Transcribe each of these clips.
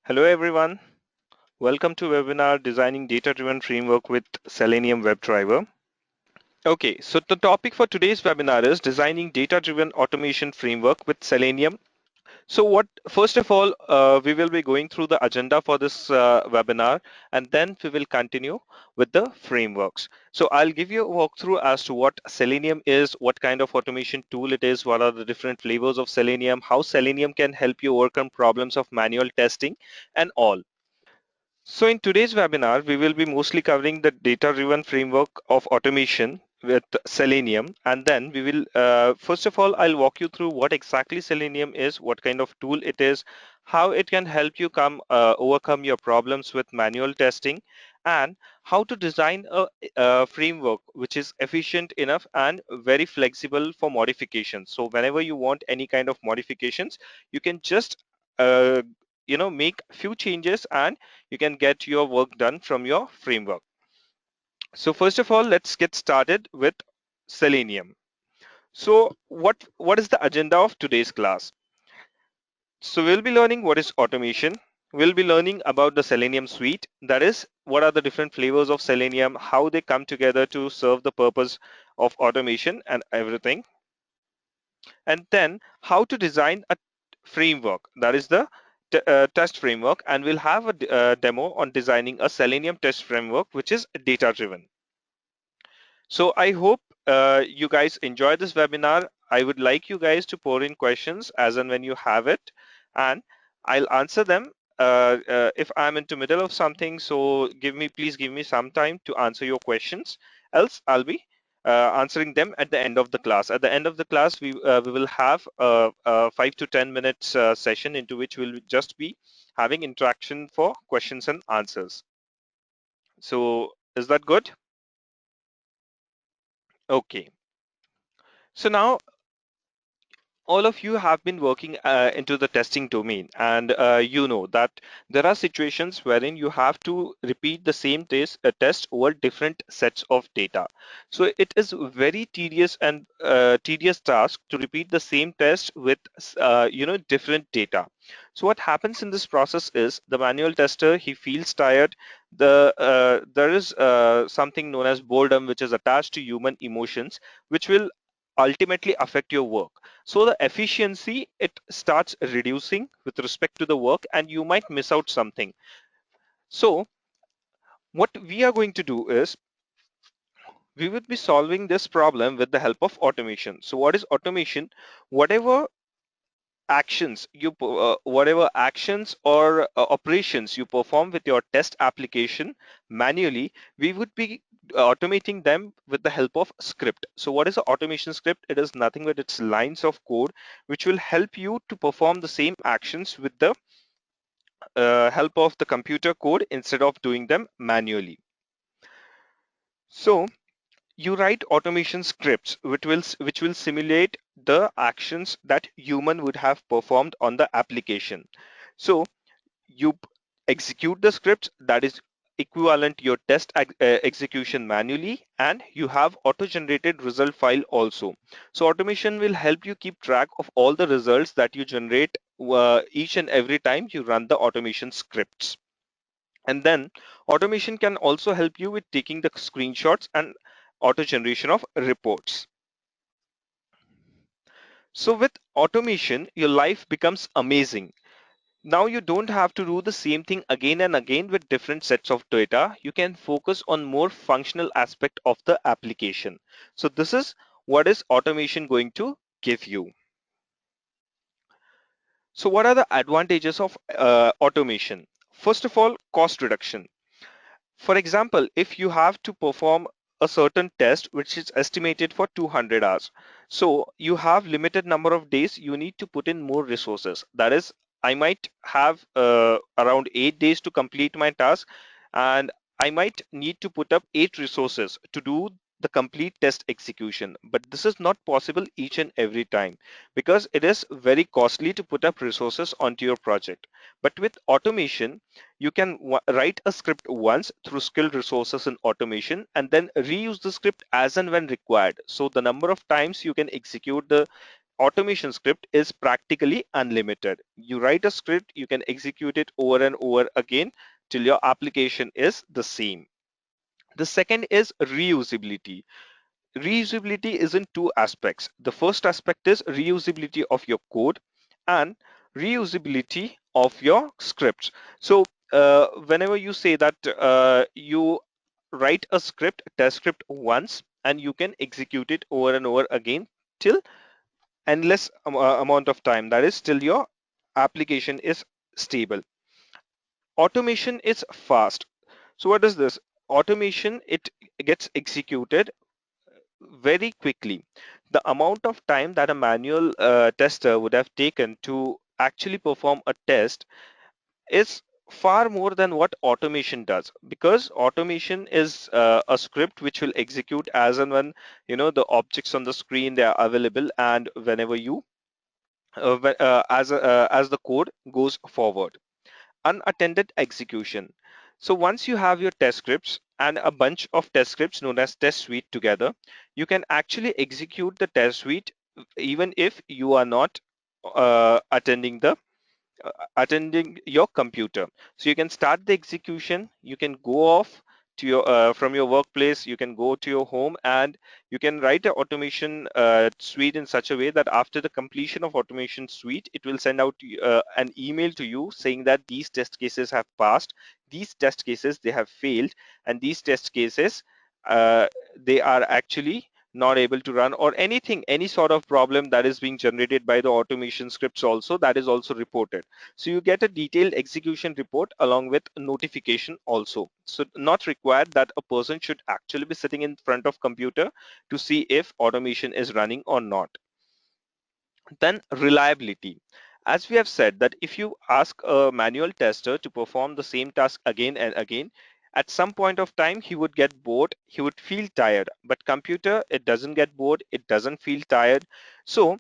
Hello everyone. Welcome to webinar Designing Data-Driven Framework with Selenium WebDriver. Okay, so the topic for today's webinar is Designing Data-Driven Automation Framework with Selenium. So first of all, we will be going through the agenda for this webinar, and then we will continue with the frameworks. So I'll give you a walkthrough as to what Selenium is, what kind of automation tool it is, what are the different flavors of Selenium, how Selenium can help you overcome problems of manual testing, and all. So in today's webinar, we will be mostly covering the data-driven framework of automation with Selenium. And then we will, first of all, I'll walk you through what exactly Selenium is, what kind of tool it is, how it can help you overcome your problems with manual testing, and how to design a framework which is efficient enough and very flexible for modifications. So whenever you want any kind of modifications, you can just uh, make a few changes and you can get your work done from your framework. So first of all, let's get started with Selenium. So what is the agenda of today's class? So we'll be learning what is automation. We'll be learning about the Selenium Suite. That is, what are the different flavors of Selenium, how they come together to serve the purpose of automation and everything. And then how to design a framework, that is the test framework, and we'll have a demo on designing a Selenium test framework which is data driven. So I hope you guys enjoy this webinar. I would like you guys to pour in questions as and when you have it, and I'll answer them if I'm into middle of something. So please give me some time to answer your questions. Else I'll be answering them at the end of the class. At the end of the class, we will have a 5 to 10 minutes session into which we'll just be having interaction for questions and answers. So is that good? Okay. So now all of you have been working into the testing domain, and you know that there are situations wherein you have to repeat the same test over different sets of data. So it is very tedious and tedious task to repeat the same test with different data. So what happens in this process is the manual tester, he feels tired. There is something known as boredom, which is attached to human emotions, which will ultimately affect your work. So the efficiency, it starts reducing with respect to the work, and you might miss out something. So what we are going to do is we would be solving this problem with the help of automation. So what is automation? Whatever actions or operations you perform with your test application manually, we would be automating them with the help of script. So what is an automation script? It is nothing but it's lines of code which will help you to perform the same actions with the help of the computer code instead of doing them manually. So you write automation scripts which will simulate the actions that human would have performed on the application. So you execute the scripts that is equivalent to your test execution manually, and you have auto-generated result file also. So automation will help you keep track of all the results that you generate each and every time you run the automation scripts. And then automation can also help you with taking the screenshots and auto generation of reports. So with automation, your life becomes amazing. Now you don't have to do the same thing again and again with different sets of data. You can focus on more functional aspect of the application. So this is what is automation going to give you. So what are the advantages of automation? First of all, cost reduction. For example, if you have to perform a certain test which is estimated for 200 hours, so you have limited number of days, you need to put in more resources. That is, I might have around 8 days to complete my task, and I might need to put up 8 resources to do the complete test execution. But this is not possible each and every time because it is very costly to put up resources onto your project. But with automation, you can write a script once through skilled resources in automation and then reuse the script as and when required. So the number of times you can execute the automation script is practically unlimited. You write a script, you can execute it over and over again till your application is the same. The second is reusability. Reusability is in two aspects. The first aspect is reusability of your code and reusability of your scripts. So whenever you say that you write a script, test script once, and you can execute it over and over again till endless amount of time, that is till your application is stable. Automation is fast. So what is this? Automation, it gets executed very quickly. The amount of time that a manual tester would have taken to actually perform a test is far more than what automation does, because automation is a script which will execute as and when the objects on the screen they are available, and whenever you as the code goes forward. Unattended execution. So once you have your test scripts and a bunch of test scripts known as test suite together, you can actually execute the test suite even if you are not attending your computer. So you can start the execution, you can go off to your from your workplace, you can go to your home, and you can write an automation suite in such a way that after the completion of automation suite, it will send out an email to you saying that these test cases have passed, these test cases they have failed, and these test cases uh, they are actually not able to run, or anything, any sort of problem that is being generated by the automation scripts also, that is also reported. So you get a detailed execution report along with notification also. So not required that a person should actually be sitting in front of computer to see if automation is running or not. Then reliability. As we have said that if you ask a manual tester to perform the same task again and again, at some point of time he would get bored, he would feel tired. But computer, it doesn't get bored, it doesn't feel tired. So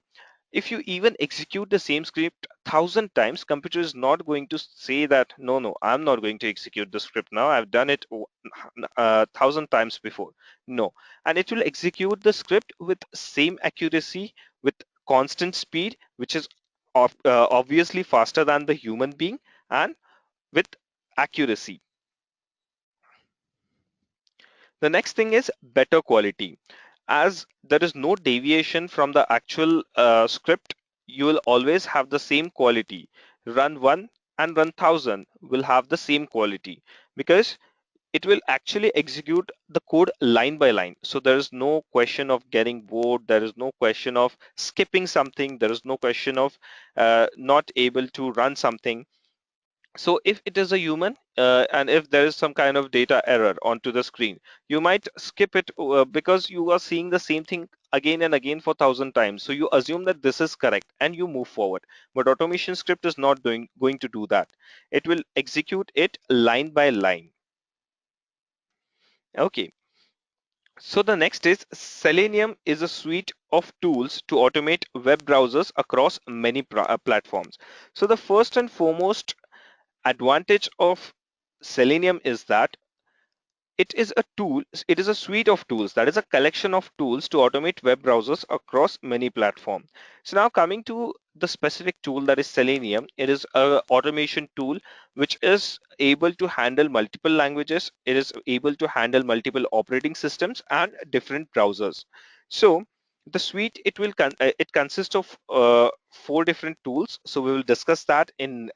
if you even execute the same script 1,000 times, computer is not going to say that no, I'm not going to execute the script now, I've done it 1,000 times before. No. And it will execute the script with same accuracy, with constant speed, which is obviously faster than the human being, and with accuracy. The next thing is better quality. As there is no deviation from the actual script, you will always have the same quality. Run one and run 1,000 will have the same quality, because it will actually execute the code line by line. So there is no question of getting bored. There is no question of skipping something. There is no question of not able to run something. So if it is a human and if there is some kind of data error onto the screen, you might skip it because you are seeing the same thing again and again for 1,000 times. So you assume that this is correct and you move forward. But automation script is not going to do that. It will execute it line by line. Okay. So the next is Selenium is a suite of tools to automate web browsers across many platforms. So the first and foremost advantage of Selenium is that it is a tool, it is a suite of tools, that is a collection of tools to automate web browsers across many platforms. So now coming to the specific tool that is Selenium, it is a automation tool which is able to handle multiple languages, it is able to handle multiple operating systems and different browsers. So the suite, it consists of 4 different tools. So we will discuss that in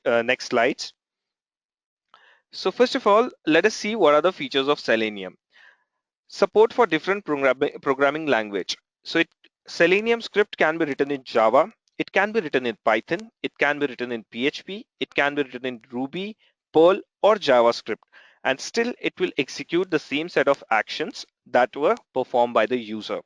next slides. So first of all, let us see what are the features of Selenium. Support for different programming language. So Selenium script can be written in Java, it can be written in Python, it can be written in PHP, it can be written in Ruby, Perl, or JavaScript, and still it will execute the same set of actions that were performed by the user.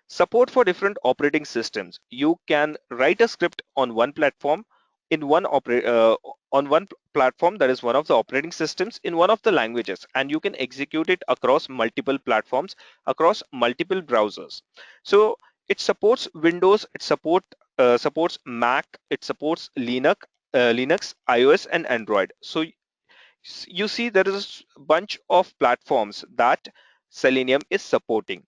Support for different operating systems. You can write a script on one platform in on one platform, that is one of the operating systems in one of the languages, and you can execute it across multiple platforms, across multiple browsers. So it supports Windows, it supports Mac, it supports Linux, iOS, and Android. So you see there is a bunch of platforms that Selenium is supporting.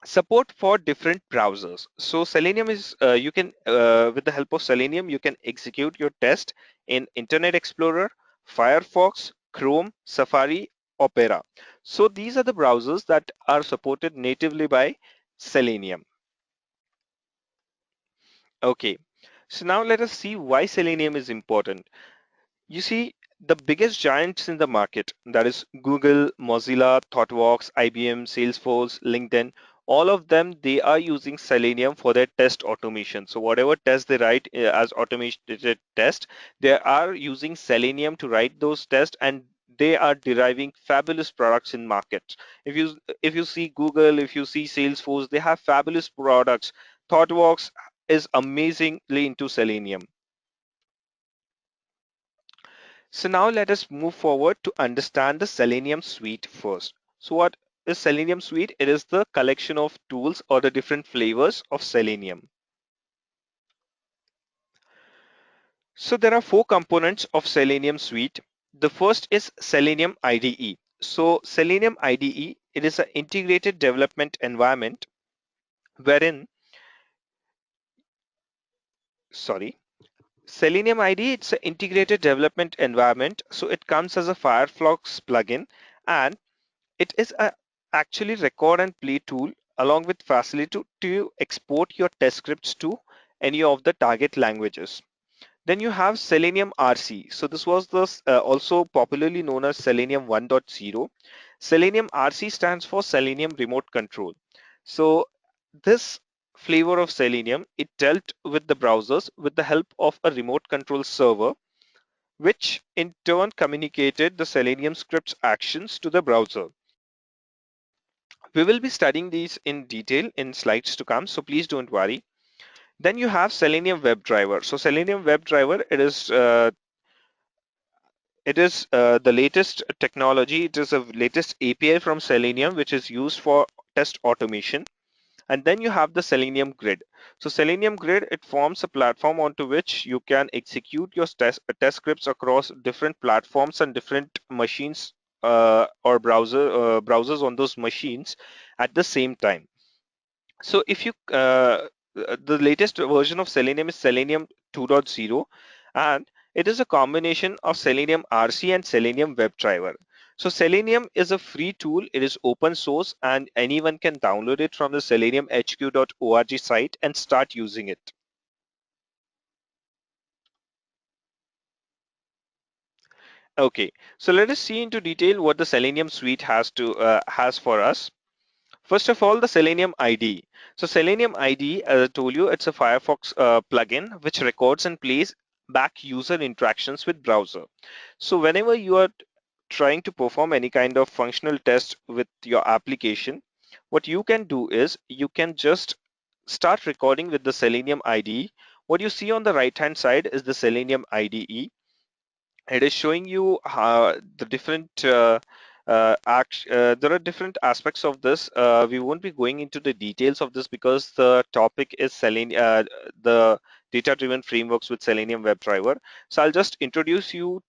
Support for different browsers. So Selenium is, you can, with the help of Selenium, you can execute your test in Internet Explorer, Firefox, Chrome, Safari, Opera. So these are the browsers that are supported natively by Selenium. Okay, so now let us see why Selenium is important. You see, the biggest giants in the market, that is Google, Mozilla, ThoughtWorks, IBM, Salesforce, LinkedIn, all of them, they are using Selenium for their test automation. So whatever test they write as automated test, they are using Selenium to write those tests, and they are deriving fabulous products in market. If you see Google, if you see Salesforce, they have fabulous products. ThoughtWorks is amazingly into Selenium. So now let us move forward to understand the Selenium Suite first. So what is Selenium Suite? It is the collection of tools or the different flavors of Selenium. So there are four components of Selenium Suite. The first is Selenium IDE. So Selenium IDE, it is an integrated development environment wherein, sorry, Selenium IDE, it's an integrated development environment. So it comes as a Firefox plugin, and it is a actually record and play tool along with facility to export your test scripts to any of the target languages. Then you have Selenium RC. So this was also popularly known as Selenium 1.0. Selenium RC stands for Selenium Remote Control. So this flavor of Selenium, it dealt with the browsers with the help of a remote control server, which in turn communicated the Selenium script's actions to the browser. We will be studying these in detail in slides to come, so please don't worry. Then you have Selenium WebDriver. So Selenium WebDriver, it is the latest technology. It is a latest API from Selenium, which is used for test automation. And then you have the Selenium Grid. So Selenium Grid, it forms a platform onto which you can execute your test scripts across different platforms and different machines or browsers on those machines at the same time. So if you the latest version of Selenium is Selenium 2.0, and it is a combination of Selenium RC and Selenium WebDriver. So Selenium is a free tool. It is open source and anyone can download it from the seleniumhq.org site and start using it. Okay, so let us see into detail what the Selenium suite has for us. First of all, the Selenium IDE. So Selenium IDE, as I told you, it's a Firefox plugin which records and plays back user interactions with browser. So whenever you are trying to perform any kind of functional test with your application, what you can do is you can just start recording with the Selenium IDE. What you see on the right hand side is the Selenium IDE. It is showing you the different there are different aspects of this. We won't be going into the details of this because the topic is the data-driven frameworks with Selenium WebDriver. So I'll just introduce you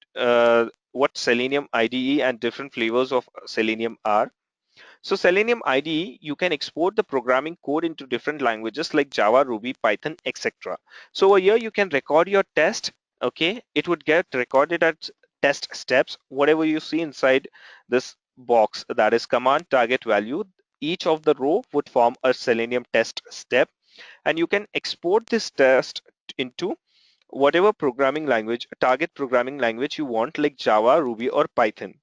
what Selenium IDE and different flavors of Selenium are. So Selenium IDE, you can export the programming code into different languages like Java, Ruby, Python, etc. So over here you can record your test. Okay, it would get recorded at test steps. Whatever you see inside this box, that is command target value, each of the row would form a Selenium test step, and you can export this test into whatever programming language, target programming language you want, like Java, Ruby, or Python.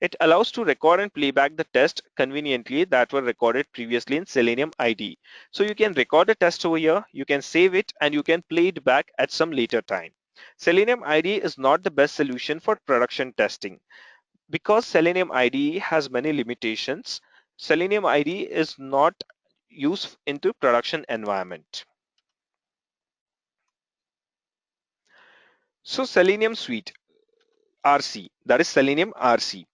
It allows to record and playback the test conveniently that were recorded previously in Selenium IDE. So you can record a test over here, you can save it, and you can play it back at some later time. Selenium IDE is not the best solution for production testing. Because Selenium IDE has many limitations, Selenium IDE is not used into production environment. So Selenium Suite RC, that is Selenium RC.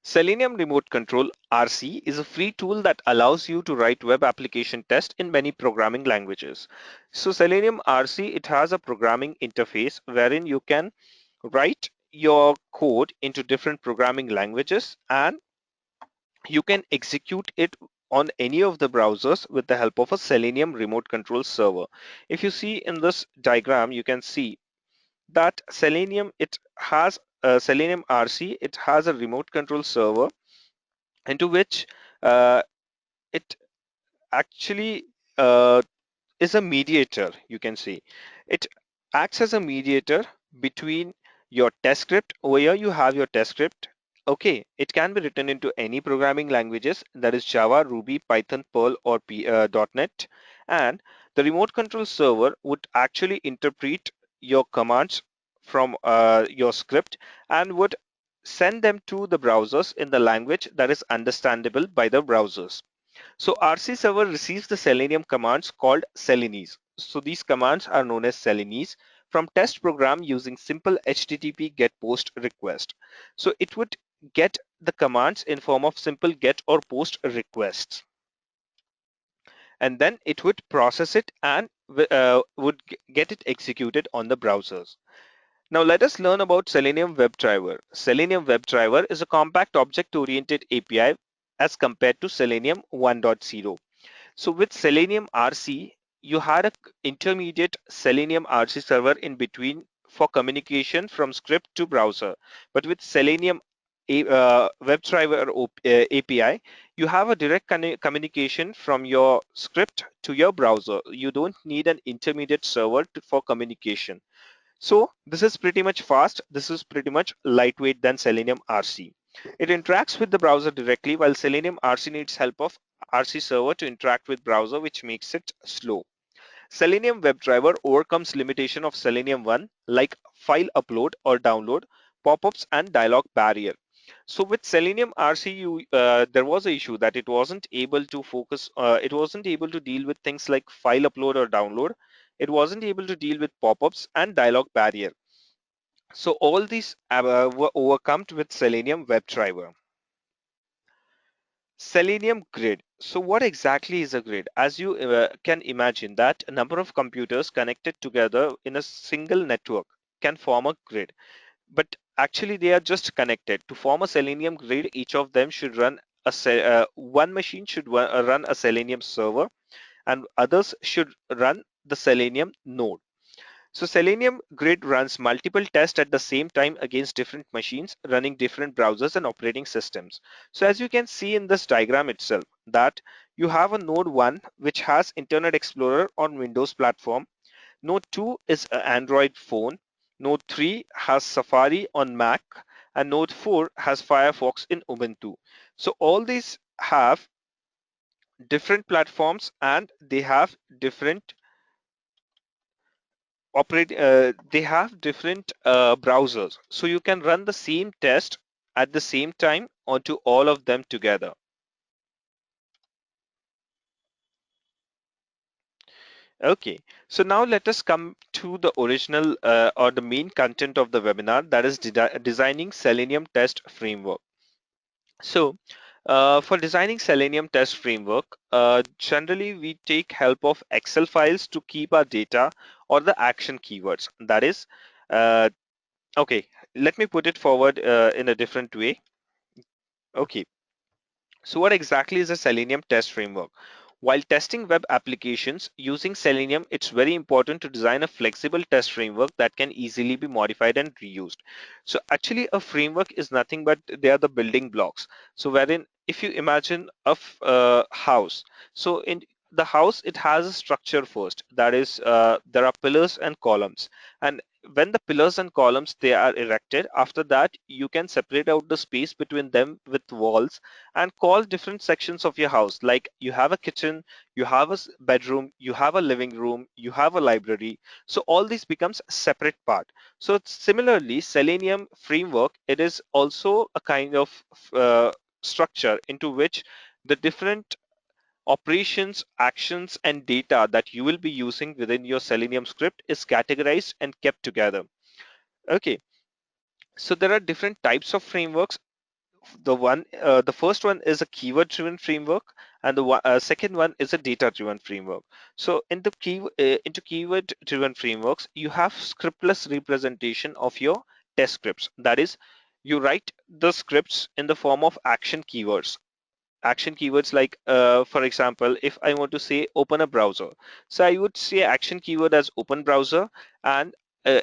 Selenium Remote Control RC is a free tool that allows you to write web application tests in many programming languages. So Selenium RC, it has a programming interface wherein you can write your code into different programming languages, and You can execute it on any of the browsers with the help of a Selenium remote control server. If you see in this diagram, you can see that Selenium, it has Selenium RC, it has a remote control server into which it actually is a mediator, you can see. It acts as a mediator between your test script. Over here you have your test script. Okay, it can be written into any programming languages, that is Java, Ruby, Python, Perl, or .NET. And the remote control server would actually interpret your commands from your script and would send them to the browsers in the language that is understandable by the browsers. So RC server receives the Selenium commands called Selenies. So these commands are known as Selenies from test program using simple HTTP GET POST request. So it would get the commands in form of simple GET or POST requests, and then it would process it and would get it executed on the browsers. Now let us learn about Selenium WebDriver. Selenium WebDriver is a compact object-oriented API as compared to Selenium 1.0. So with Selenium RC, you had a intermediate Selenium RC server in between for communication from script to browser. But with Selenium WebDriver API, you have a direct communication from your script to your browser. You don't need an intermediate server for communication. So this is pretty much fast. This is pretty much lightweight than Selenium RC. It interacts with the browser directly, while Selenium RC needs help of RC server to interact with browser, which makes it slow. Selenium WebDriver overcomes limitation of Selenium 1 like file upload or download, pop-ups and dialog barrier. So with Selenium RC, there was an issue that it wasn't able to focus, it wasn't able to deal with things like file upload or download. It wasn't able to deal with pop-ups and dialog barrier. So all these were overcome with Selenium WebDriver. Selenium Grid. So what exactly is a grid? As you can imagine that a number of computers connected together in a single network can form a grid. But actually they are just connected. To form a Selenium grid, each of them should run one machine should run a Selenium server, and others should run the Selenium node. So Selenium Grid runs multiple tests at the same time against different machines running different browsers and operating systems. So as you can see in this diagram itself, that you have a node 1 which has Internet Explorer on Windows platform. Node 2 is an Android phone. Node 3 has Safari on Mac, and Node 4 has Firefox in Ubuntu. So all these have different platforms and they have different they have different browsers, so you can run the same test at the same time onto all of them together. Okay, so now let us come to the original or the main content of the webinar, that is designing Selenium test framework. So for designing Selenium test framework, generally we take help of Excel files to keep our data or the action keywords. That is, uh, okay, let me put it forward in a different way. Okay, so what exactly is a Selenium test framework? While testing web applications using Selenium, it's very important to design a flexible test framework that can easily be modified and reused. So actually a framework is nothing but they are the building blocks. So wherein if you imagine a house, so in the house, it has a structure first. That is, there are pillars and columns. And when the pillars and columns they are erected, after that you can separate out the space between them with walls and call different sections of your house, like you have a kitchen, you have a bedroom, you have a living room, you have a library. So all this becomes a separate part. So similarly, Selenium framework, it is also a kind of structure into which the different operations, actions, and data that you will be using within your Selenium script is categorized and kept together. Okay, so there are different types of frameworks. The first one is a keyword driven framework, and the second one is a data driven framework. So into keyword driven frameworks, you have scriptless representation of your test scripts. That is, you write the scripts in the form of action keywords. action keywords like, for example, if I want to say open a browser, so I would say action keyword as open browser and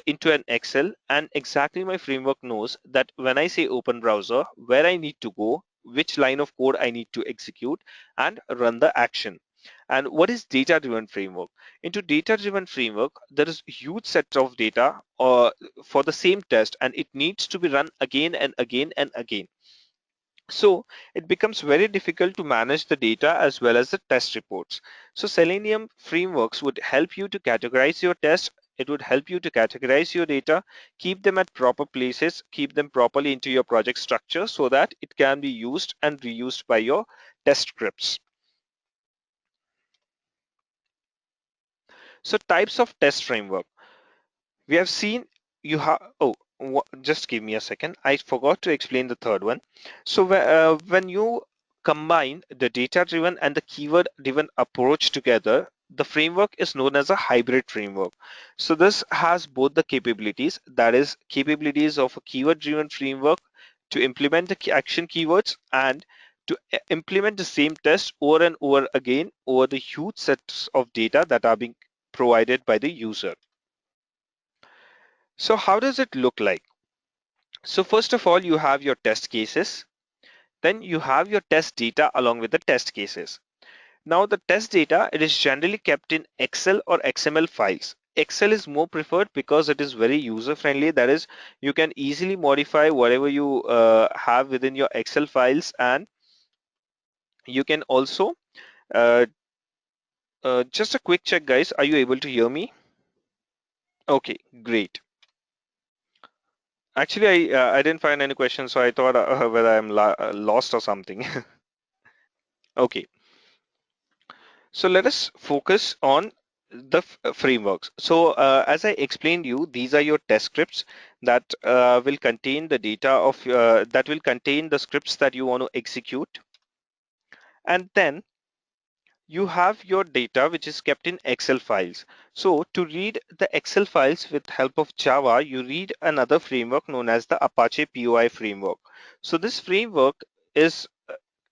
into an Excel, and exactly my framework knows that when I say open browser, where I need to go, which line of code I need to execute and run the action. And what is data-driven framework? Into data-driven framework, there is huge set of data for the same test, and it needs to be run again and again and again. So it becomes very difficult to manage the data as well as the test reports. So Selenium frameworks would help you to categorize your tests. It would help you to categorize your data, keep them at proper places, keep them properly into your project structure so that it can be used and reused by your test scripts. So types of test framework. We have seen you have, just give me a second. I forgot to explain the third one. So when you combine the data-driven and the keyword-driven approach together, the framework is known as a hybrid framework. So this has both the capabilities, that is capabilities of a keyword-driven framework to implement the action keywords and to implement the same test over and over again over the huge sets of data that are being provided by the user. So how does it look like? So first of all, you have your test cases. Then you have your test data along with the test cases. Now the test data, it is generally kept in Excel or XML files. Excel is more preferred because it is very user friendly. That is, you can easily modify whatever you have within your Excel files, and you can also uh, just a quick check, guys. Are you able to hear me? Okay, great. Actually, I didn't find any questions, so I thought whether I'm lost or something. Okay, so let us focus on the frameworks. So as I explained you, these are your test scripts that will contain the data of that will contain the scripts that you want to execute, and then you have your data which is kept in Excel files. So to read the Excel files with help of Java, you read another framework known as the Apache POI framework. So this framework is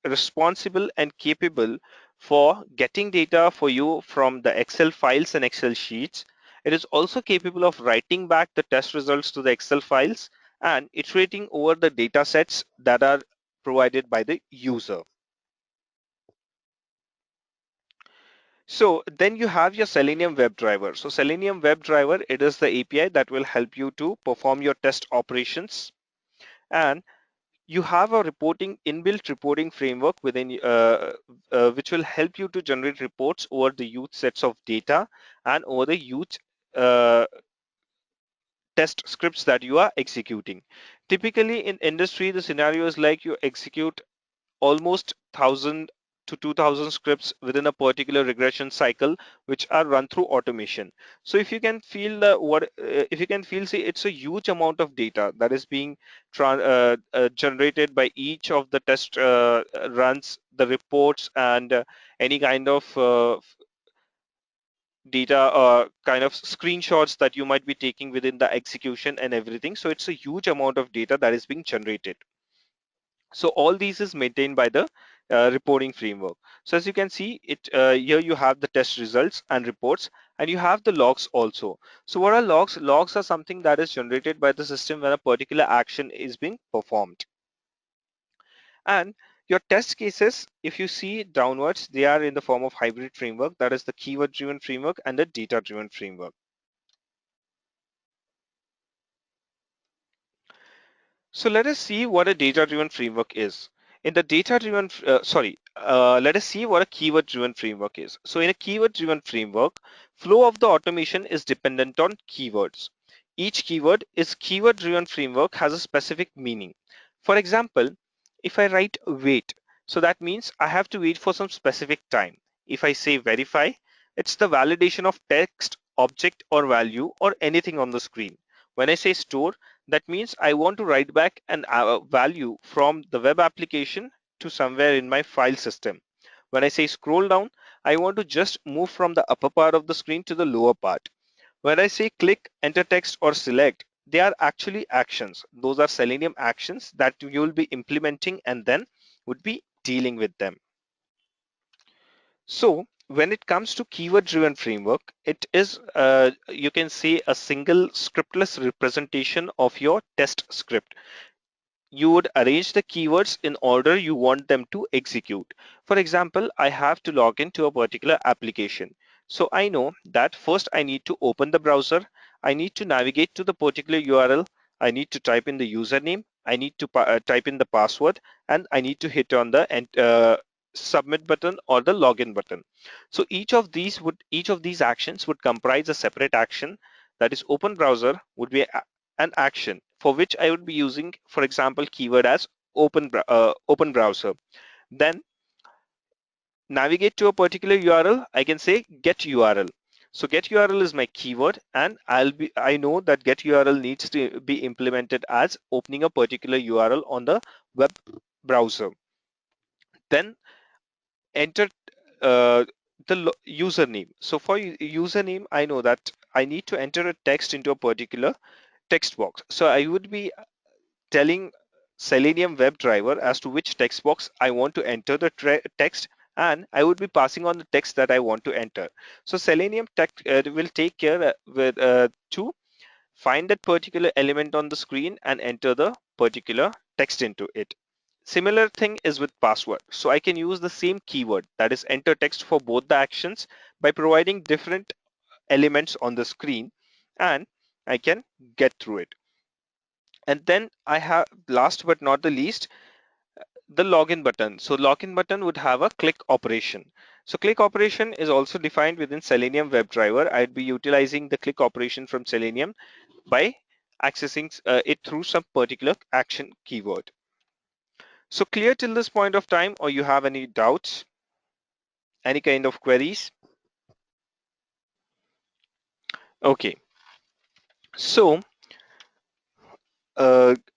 responsible and capable for getting data for you from the Excel files and Excel sheets. It is also capable of writing back the test results to the Excel files and iterating over the data sets that are provided by the user. So then you have your Selenium WebDriver. So Selenium WebDriver, it is the API that will help you to perform your test operations. And you have a inbuilt reporting framework within which will help you to generate reports over the huge sets of data and over the huge uh, test scripts that you are executing. Typically in industry, the scenario is like you execute almost 1,000 to 2,000 scripts within a particular regression cycle, which are run through automation. So if you can feel if you can feel, see, it's a huge amount of data that is being generated by each of the test runs, the reports, and any kind of data kind of screenshots that you might be taking within the execution and everything. So it's a huge amount of data that is being generated. So all these is maintained by the reporting framework. So as you can see, here you have the test results and reports, and you have the logs also. So what are logs? Logs are something that is generated by the system when a particular action is being performed. And your test cases, if you see downwards, they are in the form of hybrid framework, that is the keyword driven framework and the data driven framework. So let us see what a data-driven framework is. In the data-driven, let us see what a keyword-driven framework is. So in a keyword-driven framework, flow of the automation is dependent on keywords. Each keyword-driven framework has a specific meaning. For example, if I write wait, so that means I have to wait for some specific time. If I say verify, it's the validation of text, object, or value, or anything on the screen. When I say store, that means I want to write back an value from the web application to somewhere in my file system. When I say scroll down, I want to just move from the upper part of the screen to the lower part. When I say click, enter text, or select, they are actually actions. Those are Selenium actions that you will be implementing and then would be dealing with them. So when it comes to keyword driven framework, it is you can say a single scriptless representation of your test script. You would arrange the keywords in order you want them to execute. For example, I have to log into a particular application. So I know that first I need to open the browser, I need to navigate to the particular URL, I need to type in the username, I need to type in the password, and I need to hit on the submit button or the login button. So each of these actions would comprise a separate action. That is, open browser would be an action for which I would be using, for example, keyword as open browser. Then navigate to a particular URL, I can say get URL. So get URL is my keyword, and I know that get URL needs to be implemented as opening a particular URL on the web browser. Then enter the username. So for username, I know that I need to enter a text into a particular text box. So I would be telling Selenium WebDriver as to which text box I want to enter the text, and I would be passing on the text that I want to enter. So Selenium text will take care to find that particular element on the screen and enter the particular text into it. Similar thing is with password. So I can use the same keyword, that is enter text, for both the actions by providing different elements on the screen, and I can get through it. And then I have, last but not the least, the login button. So login button would have a click operation. So click operation is also defined within Selenium WebDriver. I'd be utilizing the click operation from Selenium by accessing it through some particular action keyword. So clear till this point of time, or you have any doubts, any kind of queries? Okay, so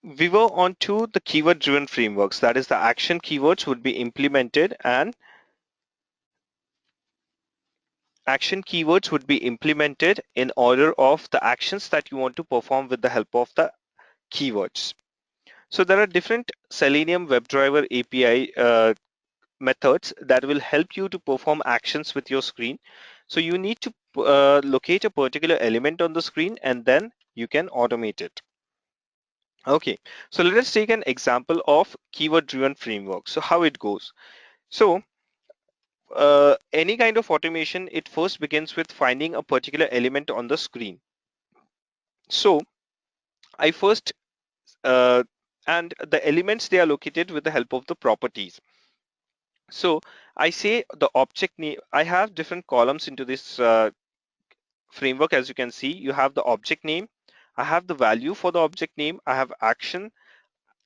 we were on to the keyword driven frameworks. That is, the action keywords would be implemented, and action keywords would be implemented in order of the actions that you want to perform with the help of the keywords. So there are different Selenium WebDriver API methods that will help you to perform actions with your screen. So you need to locate a particular element on the screen, and then you can automate it. Okay, so let us take an example of keyword driven framework. So how it goes. So any kind of automation, it first begins with finding a particular element on the screen. So I first and the elements, they are located with the help of the properties. So I say the object name. I have different columns into this framework. As you can see, you have the object name, I have the value for the object name, I have action.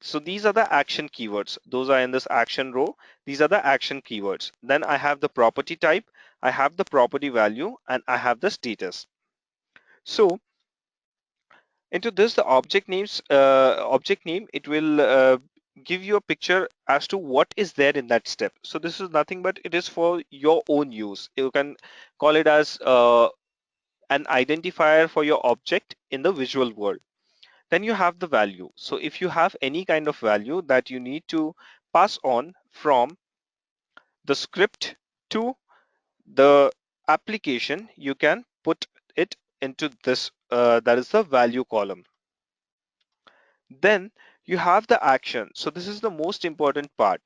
So these are the action keywords. Those are in this action row. These are the action keywords. Then I have the property type, I have the property value, and I have the status. So into this, the object name, it will give you a picture as to what is there in that step. So this is nothing but it is for your own use. You can call it as an identifier for your object in the visual world. Then you have the value. So if you have any kind of value that you need to pass on from the script to the application, you can put it into this, that is the value column. Then you have the action. So this is the most important part.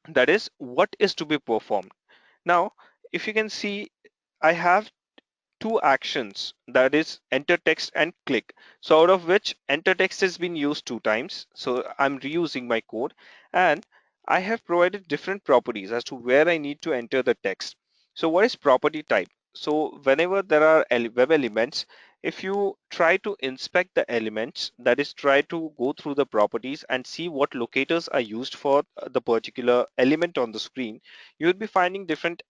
That is, what is to be performed. Now, if you can see, I have two actions, that is enter text and click. So out of which enter text has been used 2 times. So I'm reusing my code, and I have provided different properties as to where I need to enter the text. So what is property type? So whenever there are web elements, if you try to inspect the elements, that is try to go through the properties and see what locators are used for the particular element on the screen, you will be finding different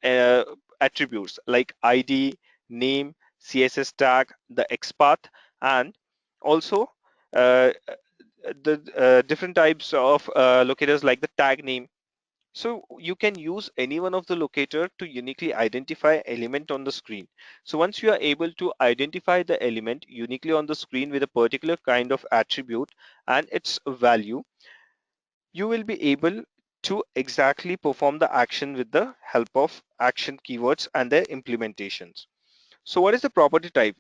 attributes like ID, name, CSS tag, the XPath, and also the different types of locators like the tag name. So you can use any one of the locator to uniquely identify element on the screen. So once you are able to identify the element uniquely on the screen with a particular kind of attribute and its value, you will be able to exactly perform the action with the help of action keywords and their implementations. So what is the property type?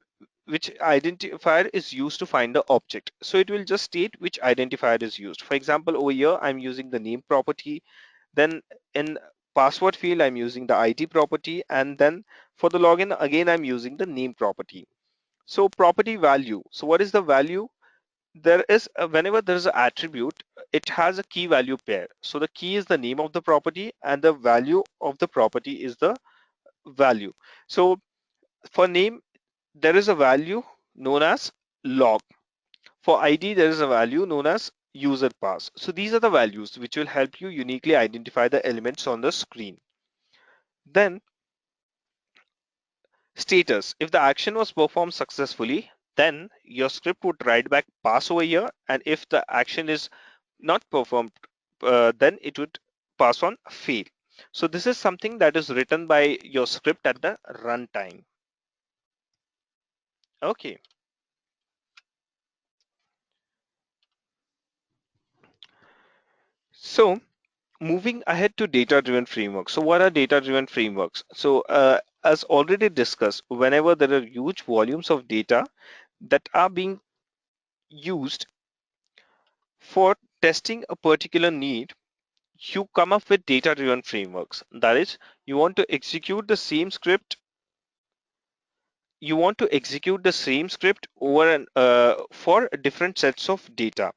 Which identifier is used to find the object? So it will just state which identifier is used. For example, over here, I'm using the name property. Then in password field, I'm using the ID property. And then for the login, again, I'm using the name property. So property value. So what is the value? There is whenever there is an attribute, it has a key value pair. So the key is the name of the property and the value of the property is the value. So for name, there is a value known as log. For ID, there is a value known as user pass. So these are the values which will help you uniquely identify the elements on the screen. Then status. If the action was performed successfully, then your script would write back pass over here. And if the action is not performed, then it would pass on fail. So this is something that is written by your script at the runtime. Okay. So moving ahead to data-driven frameworks. So what are data-driven frameworks? So as already discussed, whenever there are huge volumes of data that are being used for testing a particular need, you come up with data-driven frameworks. That is, you want to execute the same script. You want to execute the same script over for different sets of data.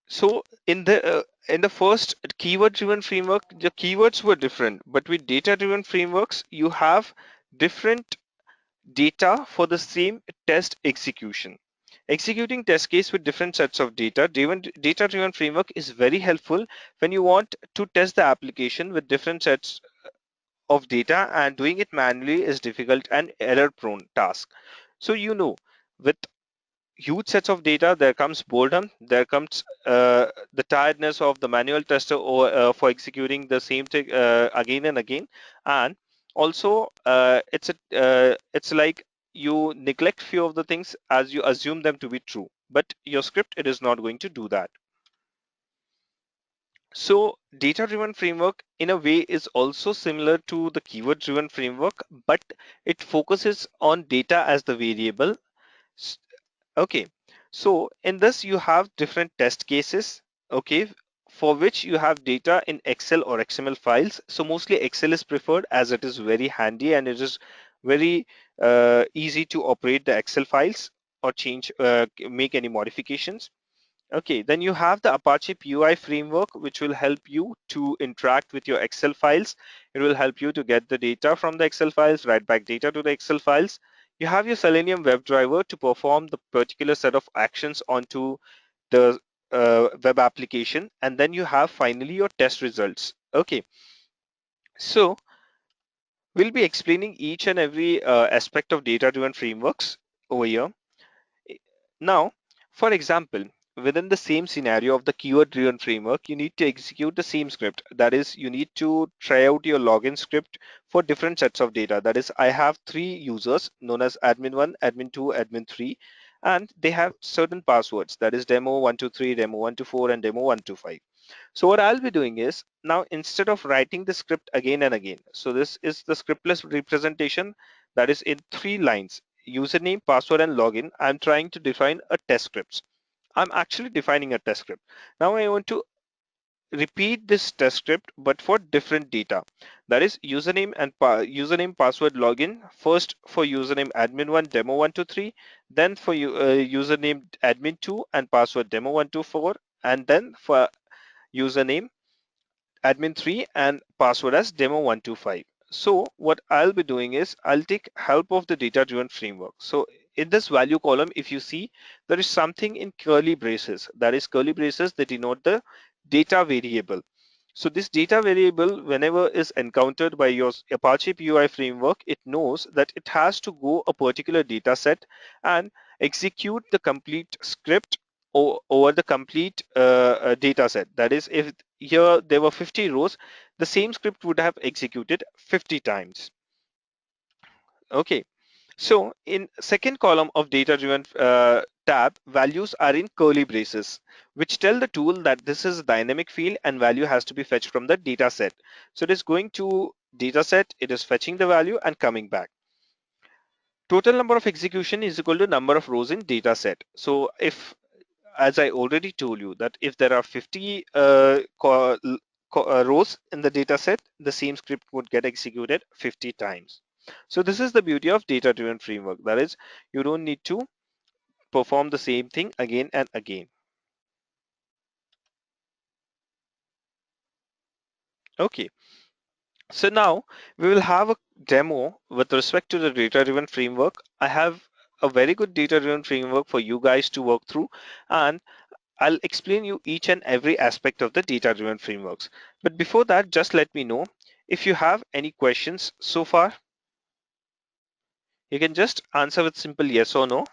So in the first keyword-driven framework, the keywords were different, but with data-driven frameworks, you have different data for the same test execution. Executing test case with different sets of data, data-driven framework is very helpful when you want to test the application with different sets of data, and doing it manually is difficult and error-prone task. So with huge sets of data, there comes boredom, there comes the tiredness of the manual tester or for executing the same thing again and again. And also it's like you neglect few of the things as you assume them to be true, but your script, it is not going to do that. So data driven framework in a way is also similar to the keyword driven framework, but it focuses on data as the variable. Okay, so in this you have different test cases, okay, for which you have data in Excel or XML files. So mostly Excel is preferred as it is very handy and it is very easy to operate the Excel files or make any modifications. Okay, then you have the Apache PUI framework, which will help you to interact with your Excel files. It will help you to get the data from the Excel files, write back data to the Excel files. You have your Selenium WebDriver to perform the particular set of actions onto the web application. And then you have finally your test results. Okay, so we'll be explaining each and every aspect of data-driven frameworks over here. Now, for example, within the same scenario of the keyword-driven framework, you need to execute the same script. That is, you need to try out your login script for different sets of data. That is, I have three users known as admin1, admin2, admin3, and they have certain passwords. That is demo123, demo124, and demo125. So what I'll be doing is now instead of writing the script again and again, so this is the scriptless representation that is in three lines, username, password, and login. I'm trying to define a test script. I'm actually defining a test script. Now I want to repeat this test script, but for different data. That is username, password, login. First for username admin1, demo123, then for username admin2 and password demo124, and then for username admin3 and password as demo125. So what I'll be doing is I'll take help of the data driven framework. So in this value column, if you see, there is something in curly braces. That is curly braces that denote the data variable. So this data variable, whenever is encountered by your Apache PUI framework, it knows that it has to go a particular data set and execute the complete script over the complete data set. That is, if here there were 50 rows, the same script would have executed 50 times. Okay, so in second column of data driven tab, values are in curly braces, which tell the tool that this is a dynamic field and value has to be fetched from the data set. So it is going to data set, it is fetching the value and coming back. Total number of execution is equal to number of rows in data set. So if, as I already told you, that if there are 50 rows in the data set, the same script would get executed 50 times. So this is the beauty of data-driven framework. That is, you don't need to perform the same thing again and again. Okay, so now we will have a demo with respect to the data-driven framework. I have a very good data-driven framework for you guys to work through, and I'll explain you each and every aspect of the data-driven frameworks. But before that, just let me know if you have any questions so far. You can just answer with simple yes or no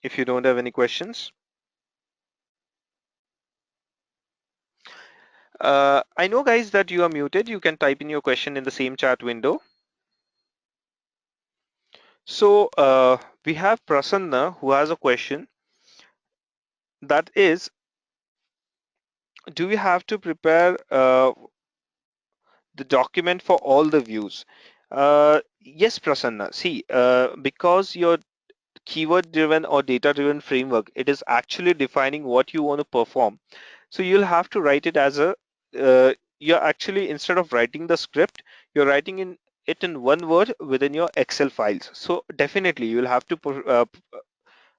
if you don't have any questions. I know guys that you are muted. You can type in your question in the same chat window. So we have Prasanna who has a question, that is, do we have to prepare the document for all the views? Yes, Prasanna. See, because your keyword driven or data driven framework, it is actually defining what you want to perform. So you'll have to write it as a, you're actually, instead of writing the script, you're writing in it in one word within your Excel files. So definitely you'll have to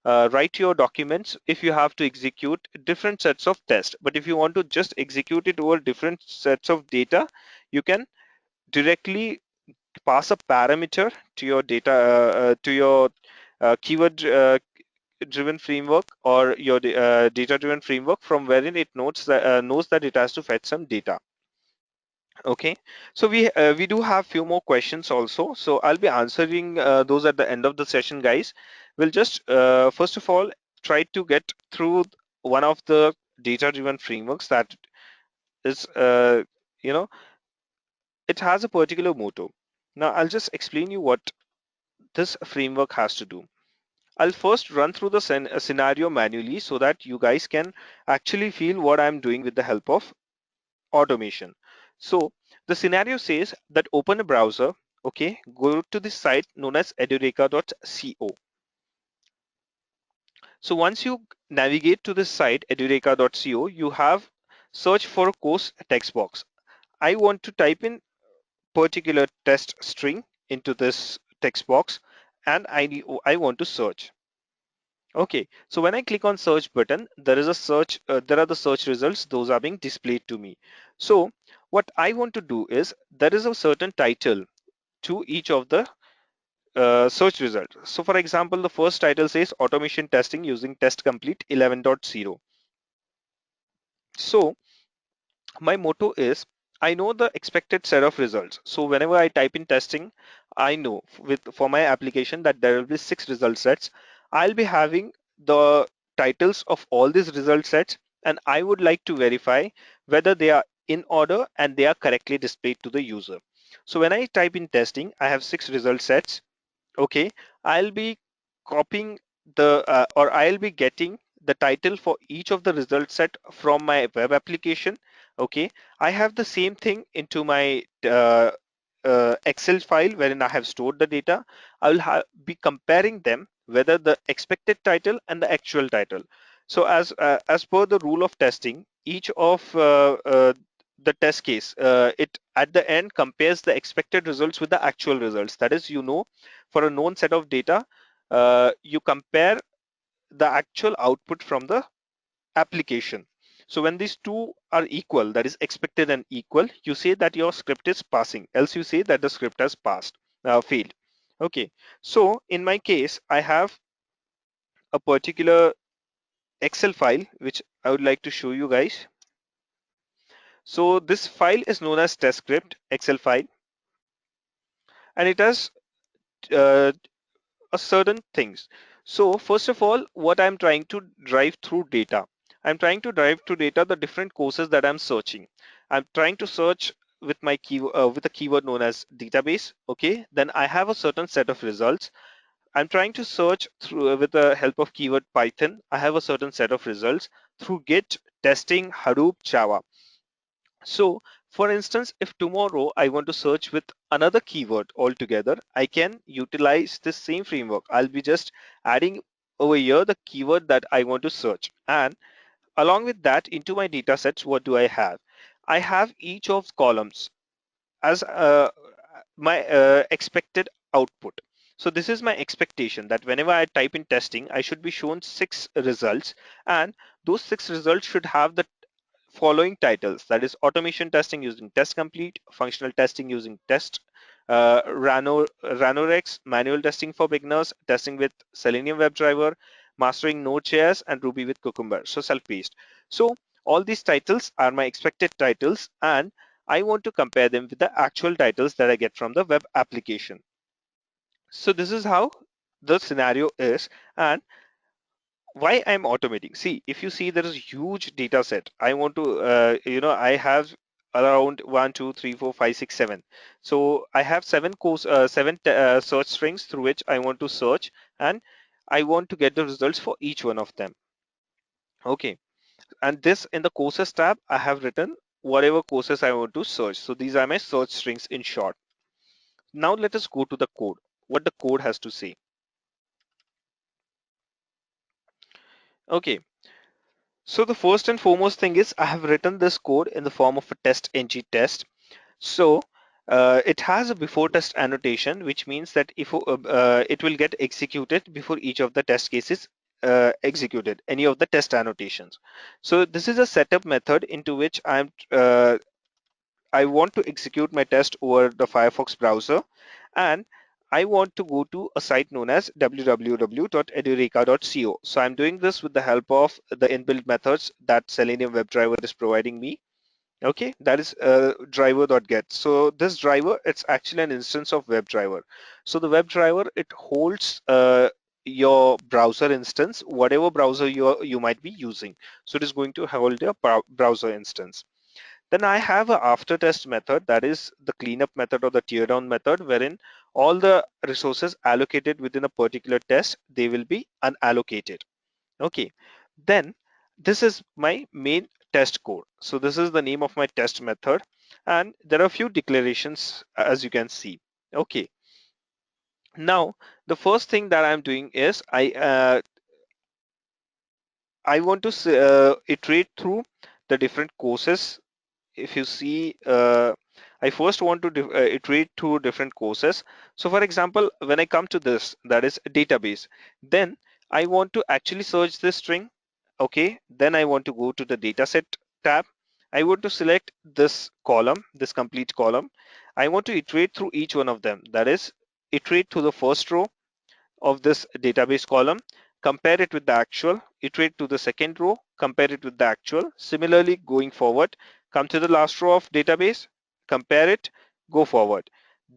write your documents if you have to execute different sets of tests. But if you want to just execute it over different sets of data, you can directly pass a parameter to your data, to your keyword driven framework or your data driven framework, from wherein it knows that it has to fetch some data. Okay, so we do have few more questions also, so I'll be answering those at the end of the session, guys. We'll just first of all try to get through one of the data driven frameworks that is, you know, it has a particular motto. Now I'll just explain you what this framework has to do. I'll first run through the scenario manually so that you guys can actually feel what I'm doing with the help of automation. So the scenario says that open a browser, okay, go to the site known as edureka.co. So once you navigate to this site edureka.co, you have search for a course text box. I want to type in particular test string into this text box, and I want to search. Okay, so when I click on search button, there is a search, there are the search results, those are being displayed to me. So what I want to do is, there is a certain title to each of the search results. So for example, the first title says automation testing using test complete 11.0. So my motto is, I know the expected set of results. So whenever I type in testing, I know for my application that there will be 6 result sets. I'll be having the titles of all these result sets, and I would like to verify whether they are in order and they are correctly displayed to the user. So when I type in testing, I have 6 result sets. Okay, I'll be copying the or I'll be getting the title for each of the result set from my web application. Okay, I have the same thing into my Excel file wherein I have stored the data. I will be comparing them, whether the expected title and the actual title. So as per the rule of testing, each of the test case, it at the end compares the expected results with the actual results. That is, for a known set of data, you compare the actual output from the application. So when these two are equal, that is expected and equal, you say that your script is passing, else you say that the script has failed. Okay, so in my case, I have a particular Excel file which I would like to show you guys. So this file is known as test script Excel file, and it has uh, a certain things. So first of all, what I'm trying to drive through data, I'm trying to drive to data the different courses that I'm searching. I'm trying to search with my with a keyword known as database. Okay, then I have a certain set of results. I'm trying to search through with the help of keyword Python. I have a certain set of results through Git, testing, Hadoop, Java. So for instance, if tomorrow I want to search with another keyword altogether, I can utilize this same framework. I'll be just adding over here the keyword that I want to search. And along with that, into my data sets, what do I have? I have each of columns as my expected output. So this is my expectation that whenever I type in testing, I should be shown 6 results, and those 6 results should have the following titles, that is automation testing using test complete, functional testing using test, Ranorex, manual testing for beginners, testing with Selenium WebDriver, mastering Node.js, and Ruby with Cucumber, so self-paced. So all these titles are my expected titles, and I want to compare them with the actual titles that I get from the web application. So this is how the scenario is, and why I'm automating. See, if you see there is a huge data set. I want to, I have around 1, 2, 3, 4, 5, 6, 7. So I have seven search strings through which I want to search, and I want to get the results for each one of them. Okay, and this in the courses tab, I have written whatever courses I want to search. So these are my search strings in short. Now let us go to the code, what the code has to say. Okay, so the first and foremost thing is I have written this code in the form of a test ng test. So it has a before test annotation, which means that if it will get executed before each of the test cases executed, any of the test annotations. So this is a setup method into which I want to execute my test over the Firefox browser, and I want to go to a site known as www.edureka.co. So I'm doing this with the help of the inbuilt methods that Selenium WebDriver is providing me. Okay, that is driver.get. So this driver, it's actually an instance of WebDriver. So the WebDriver, it holds your browser instance, whatever browser you might be using. So it is going to hold your browser instance. Then I have a after test method, that is the cleanup method or the teardown method, wherein all the resources allocated within a particular test, they will be unallocated. Okay, then this is my main test code. So this is the name of my test method, and there are a few declarations as you can see. Okay, now the first thing that I'm doing is I want to iterate through the different courses. If you see, I first want to iterate through different courses. So for example, when I come to this, that is a database, then I want to actually search this string. Okay, then I want to go to the dataset tab. I want to select this column, this complete column. I want to iterate through each one of them. That is, iterate to the first row of this database column, compare it with the actual, iterate to the second row, compare it with the actual. Similarly, going forward, come to the last row of database, compare it, go forward.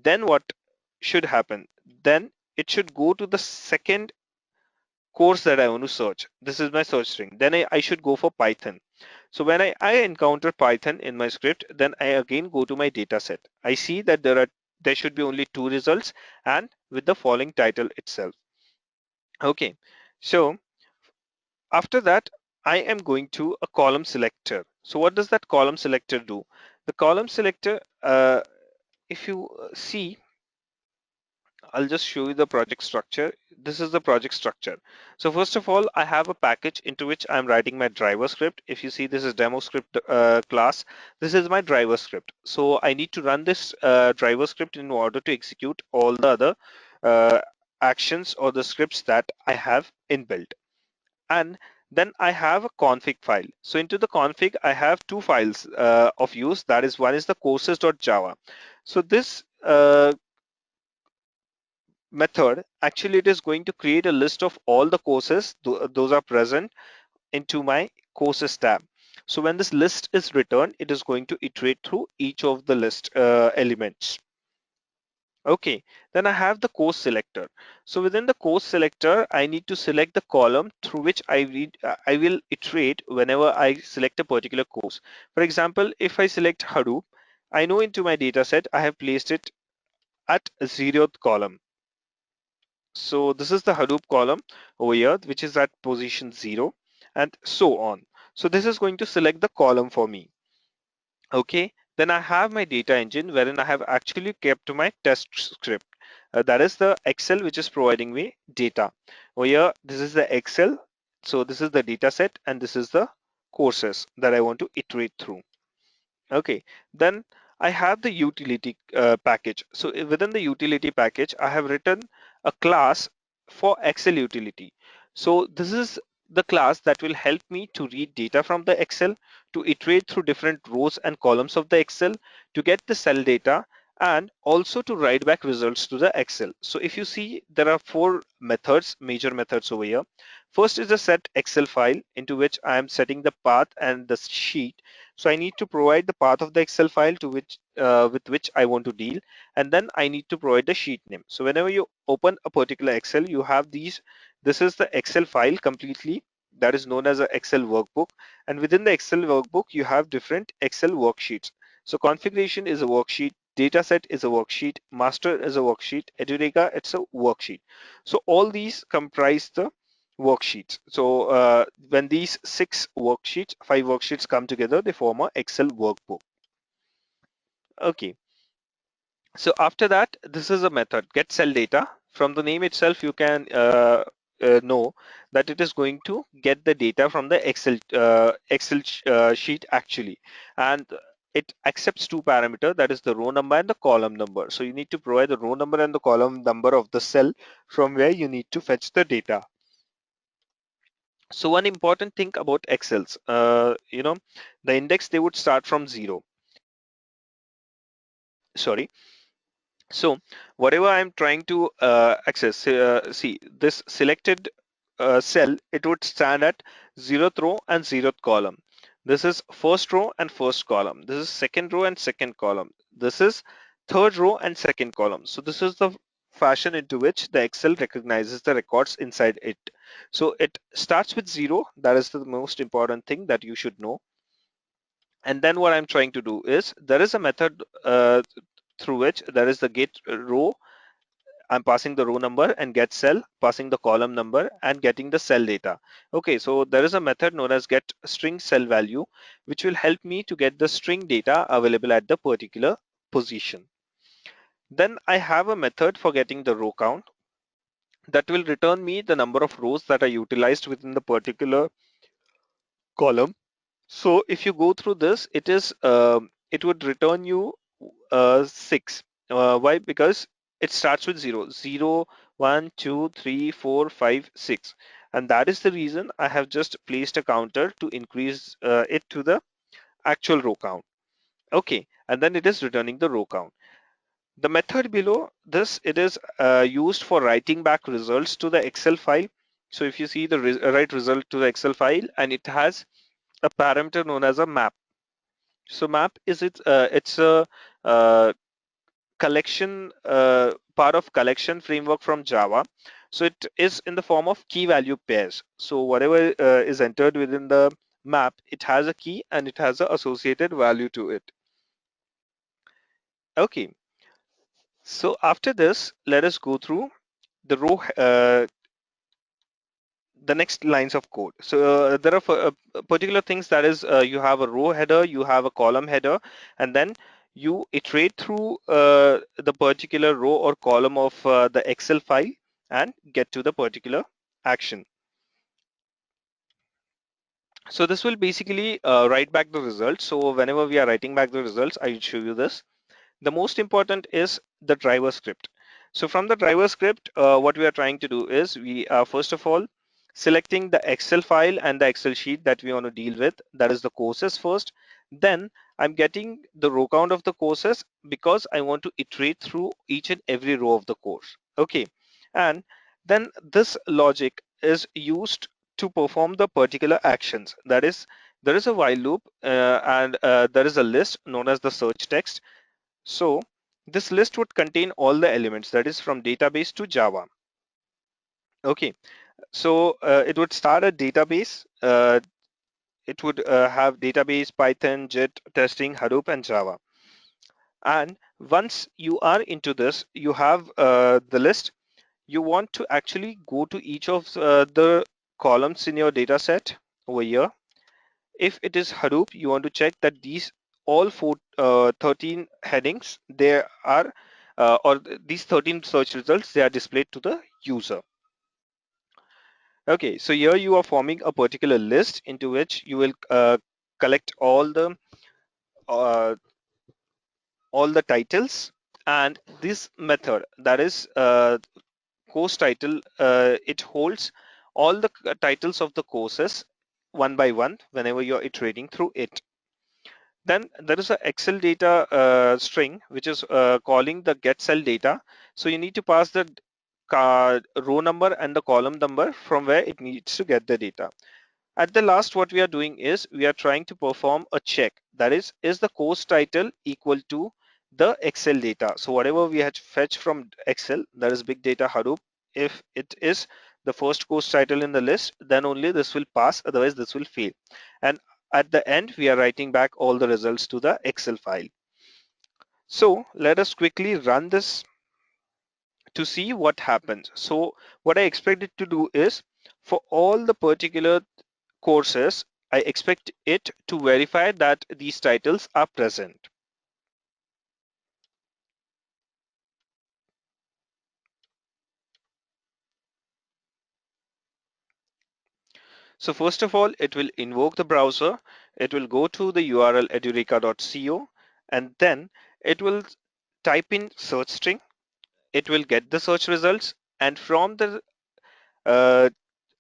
Then what should happen? Then it should go to the second course that I want to search. This is my search string. Then I should go for Python. So when I encounter Python in my script, then I again go to my data set. I see that there should be only 2 results and with the following title itself. Okay, so after that, I am going to a column selector. So what does that column selector do? The column selector, if you see, I'll just show you the project structure. This is the project structure. So first of all, I have a package into which I'm writing my driver script. If you see, this is demo script class. This is my driver script. So I need to run this driver script in order to execute all the other uh, actions or the scripts that I have inbuilt. And then I have a config file. So into the config, I have 2 files of use. That is, one is the courses.java. So this method, actually, it is going to create a list of all the courses, those are present into my courses tab. So when this list is returned, it is going to iterate through each of the list elements. Okay, then I have the course selector. So within the course selector, I need to select the column through which I will iterate whenever I select a particular course. For example, if I select Hadoop, I know into my data set, I have placed it at 0th column. So this is the Hadoop column over here, which is at position 0, and so on. So this is going to select the column for me. Okay, then I have my data engine wherein I have actually kept my test script. That is the Excel which is providing me data. Over here, this is the Excel. So this is the data set and this is the courses that I want to iterate through. Okay, then I have the utility package. So within the utility package, I have written a class for Excel utility. So this is the class that will help me to read data from the Excel, to iterate through different rows and columns of the Excel, to get the cell data, and also to write back results to the Excel. So if you see, there are four methods, major methods over here. First is the set Excel file, into which I am setting the path and the sheet. So I need to provide the path of the Excel file to which with which I want to deal, and then I need to provide the sheet name. So whenever you open a particular Excel, you have these. This is the Excel file completely, that is known as an Excel workbook, and within the Excel workbook, you have different Excel worksheets. So configuration is a worksheet, dataset is a worksheet, master is a worksheet, Edureka it's a worksheet. So all these comprise the worksheets. So when these five worksheets come together, they form a Excel workbook. Okay. So after that, this is a method, get cell data. From the name itself, you can know that it is going to get the data from the Excel sheet actually, and it accepts two parameters, that is the row number and the column number. So you need to provide the row number and the column number of the cell from where you need to fetch the data. So one important thing about Excels, the index, they would start from 0. Sorry. So whatever I'm trying to access, see this selected cell, it would stand at 0th row and 0th column. This is first row and first column. This is second row and second column. This is third row and second column. So this is the fashion into which the Excel recognizes the records inside it. So it starts with 0. That is the most important thing that you should know. And then what I'm trying to do is, there is a method through which there is the get row. I'm passing the row number, and get cell, passing the column number and getting the cell data. Okay, so there is a method known as get string cell value, which will help me to get the string data available at the particular position. Then I have a method for getting the row count that will return me the number of rows that are utilized within the particular column. So if you go through this, it would return you 6. Why? Because it starts with 0, 0, 1, 2, 3, 4, 5, 6. And that is the reason I have just placed a counter to increase it to the actual row count. Okay, and then it is returning the row count. The method below this, it is used for writing back results to the Excel file. So if you see the write result to the Excel file, and it has a parameter known as a map. So map is it's a collection part of collection framework from Java. So it is in the form of key value pairs. So whatever is entered within the map, it has a key and it has an associated value to it. Okay, so after this, let us go through the row the next lines of code. So there are particular things, that is you have a row header, you have a column header, and then you iterate through the particular row or column of the Excel file and get to the particular action. So this will basically write back the results. So whenever we are writing back the results, I will show you this. The most important is the driver script. So from the driver script, what we are trying to do is, we are first of all selecting the Excel file and the Excel sheet that we want to deal with. That is the courses first. Then I'm getting the row count of the courses, because I want to iterate through each and every row of the course. Okay. And then this logic is used to perform the particular actions. That is, there is a while loop and there is a list known as the search text. So this list would contain all the elements, that is from database to Java. Okay, so it would start a database. It would have database, Python, JIT, testing, Hadoop, and Java. And once you are into this, you have the list. you want to actually go to each of the columns in your data set over here. If it is Hadoop, you want to check that these all 13 headings there are or these 13 search results, they are displayed to the user. Okay, so here you are forming a particular list into which you will collect uh, all the titles, and this method, that is course title, it holds all the titles of the courses one by one whenever you're iterating through it. Then there is a Excel data string which is calling the get cell data. So you need to pass the row number and the column number from where it needs to get the data. At the last, what we are doing is we are trying to perform a check. That is the course title equal to the Excel data? So whatever we had fetched from Excel, that is big data Hadoop, if it is the first course title in the list, then only this will pass, otherwise this will fail. And at the end, we are writing back all the results to the Excel file. So let us quickly run this to see what happens. So what I expect it to do is, for all the particular courses, I expect it to verify that these titles are present. So first of all, it will invoke the browser. It will go to the URL edureka.co, and then it will type in search string. It will get the search results, and from the uh,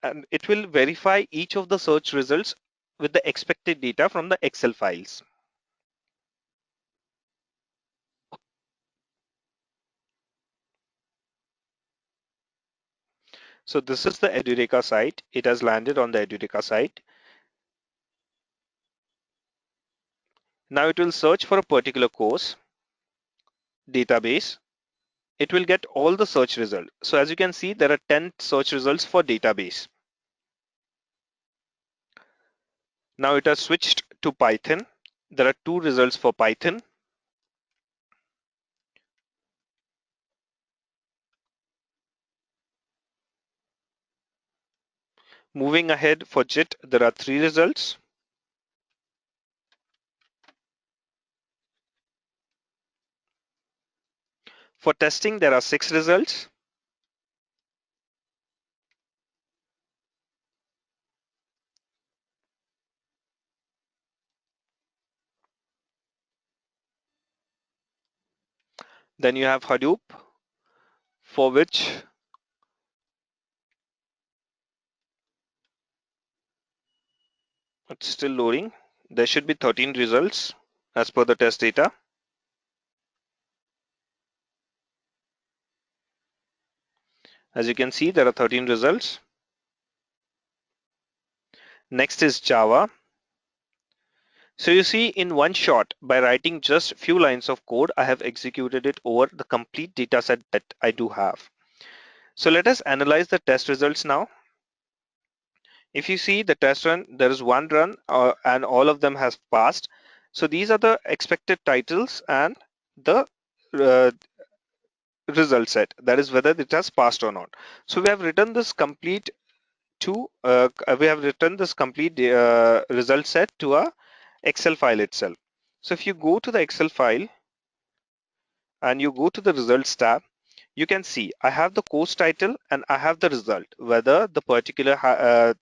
and it will verify each of the search results with the expected data from the Excel files. So this is the Edureka site. It has landed on the Edureka site. Now it will search for a particular course database. It will get all the search results. So as you can see, there are 10 search results for database. Now it has switched to Python. There are 2 results for Python. Moving ahead for JIT, there are 3 results. For testing, there are 6 results. Then you have Hadoop, for which it's still loading. There should be 13 results as per the test data. As you can see, there are 13 results. Next is Java. So you see, in one shot, by writing just few lines of code, I have executed it over the complete data set that I do have. So let us analyze the test results now. If you see the test run, there is one run and all of them has passed. So these are the expected titles and the uh, result set, that is whether it has passed or not. So we have written this complete result set to a Excel file itself. So if you go to the Excel file and you go to the results tab, you can see I have the course title and I have the result, whether the particular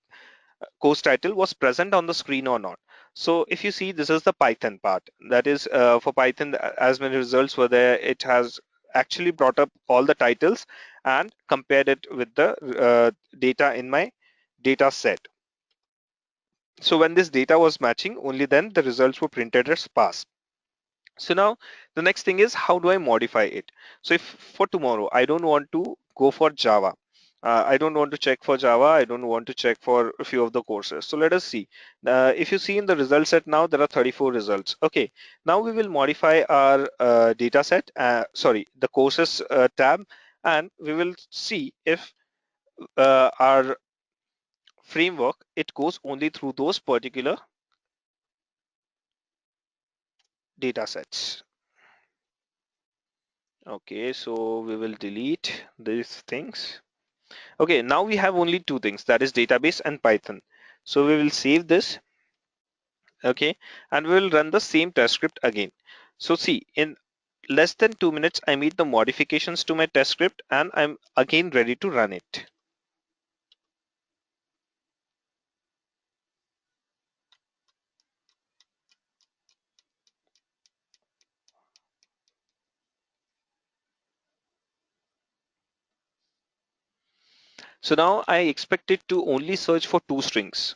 course title was present on the screen or not. So if you see, this is the Python part. That is for Python, as many results were there, it has actually brought up all the titles and compared it with the data in my data set. So when this data was matching, only then the results were printed as pass. So now the next thing is, how do I modify it? So if for tomorrow I don't want to go for Java, I don't want to check for Java, I don't want to check for a few of the courses. So let us see. If you see in the result set now, there are 34 results. Okay, now we will modify our data set, the courses tab, and we will see if our framework, it goes only through those particular data sets. Okay, so we will delete these things. Okay, now we have only two things, that is database and Python. So we will save this, okay, and we will run the same test script again. So see, in less than 2 minutes, I made the modifications to my test script and I'm again ready to run it. So now I expect it to only search for two strings.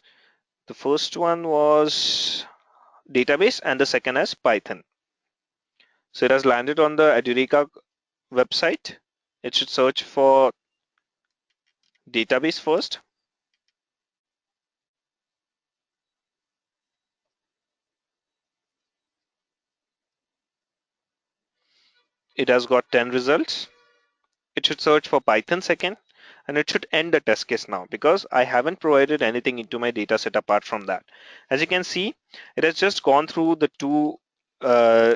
The first one was database and the second is Python. So it has landed on the Edureka website. It should search for database first. It has got 10 results. It should search for Python second, and it should end the test case now because I haven't provided anything into my data set apart from that. As you can see, it has just gone through the two uh,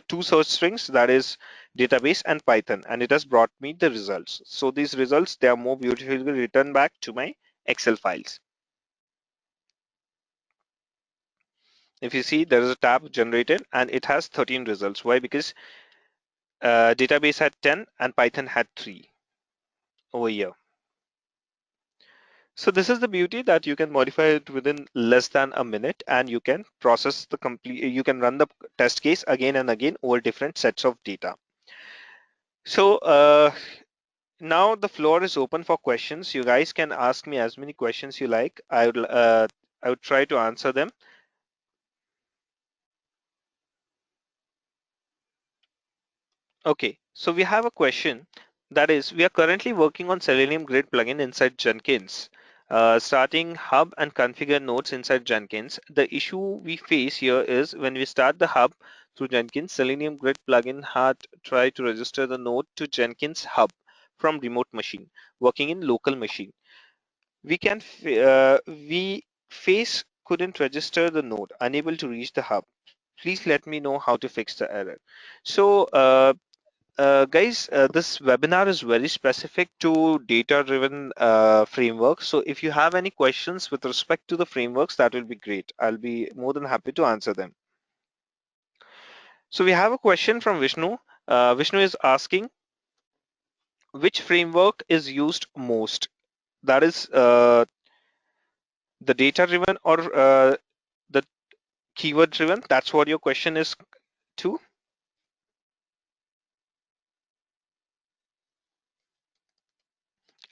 two search strings, that is database and Python, and it has brought me the results. So these results, they are more beautifully written back to my Excel files. If you see, there is a tab generated and it has 13 results. Why? Because database had 10 and Python had 3 over here. So this is the beauty, that you can modify it within less than a minute and you can process the complete, you can run the test case again and again over different sets of data. So now the floor is open for questions. You guys can ask me as many questions you like. I would try to answer them. Okay, so we have a question, that is, we are currently working on Selenium Grid plugin inside Jenkins. Starting hub and configure nodes inside Jenkins. The issue we face here is when we start the hub through Jenkins, Selenium Grid plugin had tried to register the node to Jenkins hub from remote machine, working in local machine. We face couldn't register the node, unable to reach the hub. Please let me know how to fix the error. So guys, this webinar is very specific to data-driven framework. So if you have any questions with respect to the frameworks, that will be great. I'll be more than happy to answer them. So we have a question from Vishnu. Vishnu is asking, which framework is used most? That is the data-driven or the keyword-driven? That's what your question is to.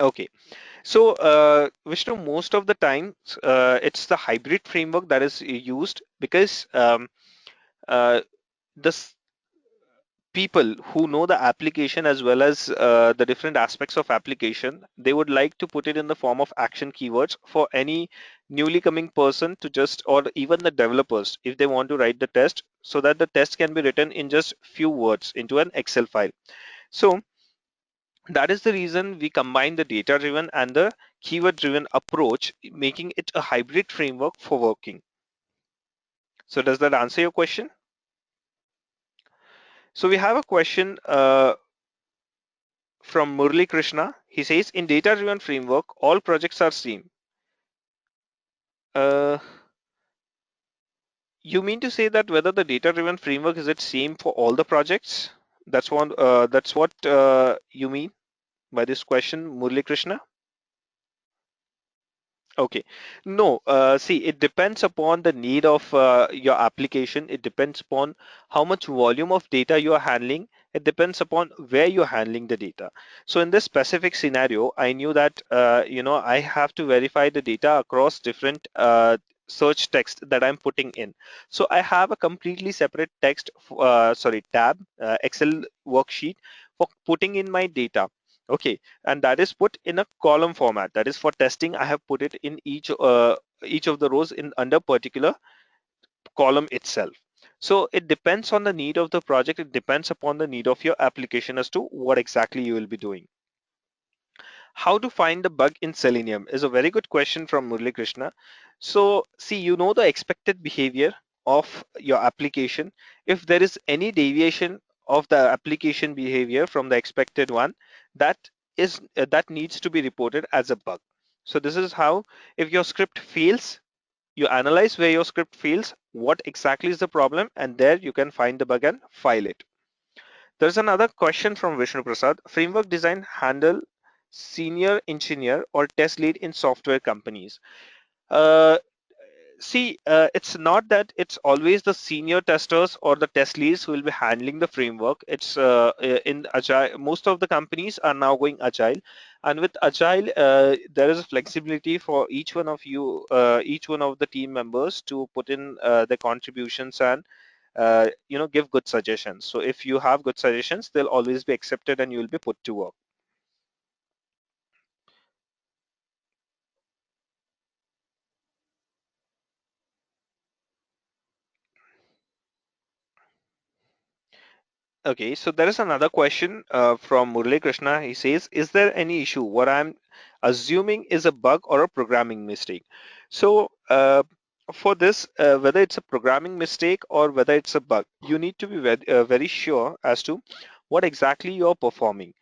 Okay. So, Vishnu, most of the time, it's the hybrid framework that is used because uh, the people who know the application as well as the different aspects of application, they would like to put it in the form of action keywords for any newly coming person to just, or even the developers, if they want to write the test, so that the test can be written in just few words into an Excel file. So that is the reason we combine the data-driven and the keyword-driven approach, making it a hybrid framework for working. So does that answer your question? So we have a question from Murli Krishna. He says, in data-driven framework, all projects are same. Uh, you mean to say that whether the data-driven framework is it same for all the projects? That's one. That's what you mean by this question, Murli Krishna? Okay. No, see, it depends upon the need of your application. It depends upon how much volume of data you are handling. It depends upon where you're handling the data. So in this specific scenario, I knew that, I have to verify the data across different search text that I'm putting in. So I have a completely separate tab, Excel worksheet for putting in my data. Okay, and that is put in a column format. That is for testing. I have put it in each of the rows in under particular column itself. So it depends on the need of the project. It depends upon the need of your application as to what exactly you will be doing. How to find the bug in Selenium is a very good question from Murli Krishna. So see, you know the expected behavior of your application. If there is any deviation of the application behavior from the expected one, that needs to be reported as a bug. So this is how, if your script fails, you analyze where your script fails, what exactly is the problem, and there you can find the bug and file it. There's another question from Vishnu Prasad. Framework design handle senior engineer or test lead in software companies? Uh, See, it's not that it's always the senior testers or the test leads who will be handling the framework. It's in agile. Most of the companies are now going agile, and with agile, there is a flexibility for each one of you, each one of the team members to put in their contributions and give good suggestions. So if you have good suggestions, they'll always be accepted and you will be put to work. Okay, so there is another question from Murali Krishna. He says, is there any issue? What I'm assuming is a bug or a programming mistake. So for this, whether it's a programming mistake or whether it's a bug, you need to be very sure as to what exactly you're performing.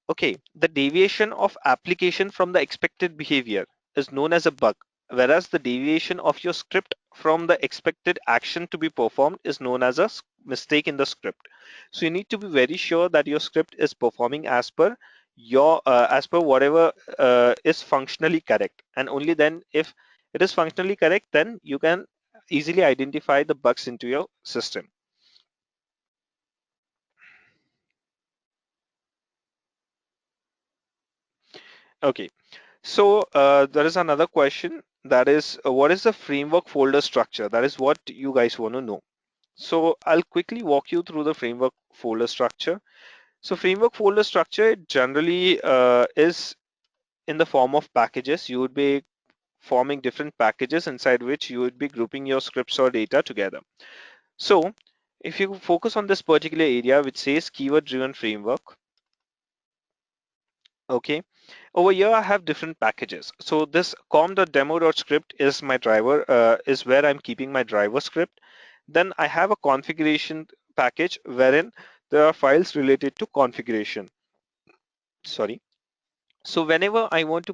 Okay, the deviation of application from the expected behavior is known as a bug, whereas the deviation of your script from the expected action to be performed is known as a mistake in the script. So you need to be very sure that your script is performing as per whatever is functionally correct, and only then, if it is functionally correct, then you can easily identify the bugs into your system. Okay. So there is another question, that is, what is the framework folder structure? That is what you guys want to know. So I'll quickly walk you through the framework folder structure. So framework folder structure generally is in the form of packages. You would be forming different packages inside which you would be grouping your scripts or data together. So if you focus on this particular area which says keyword driven framework, okay, over here I have different packages. So this com.demo.script is my driver, is where I'm keeping my driver script. Then I have a configuration package wherein there are files related to configuration. Sorry. So whenever I want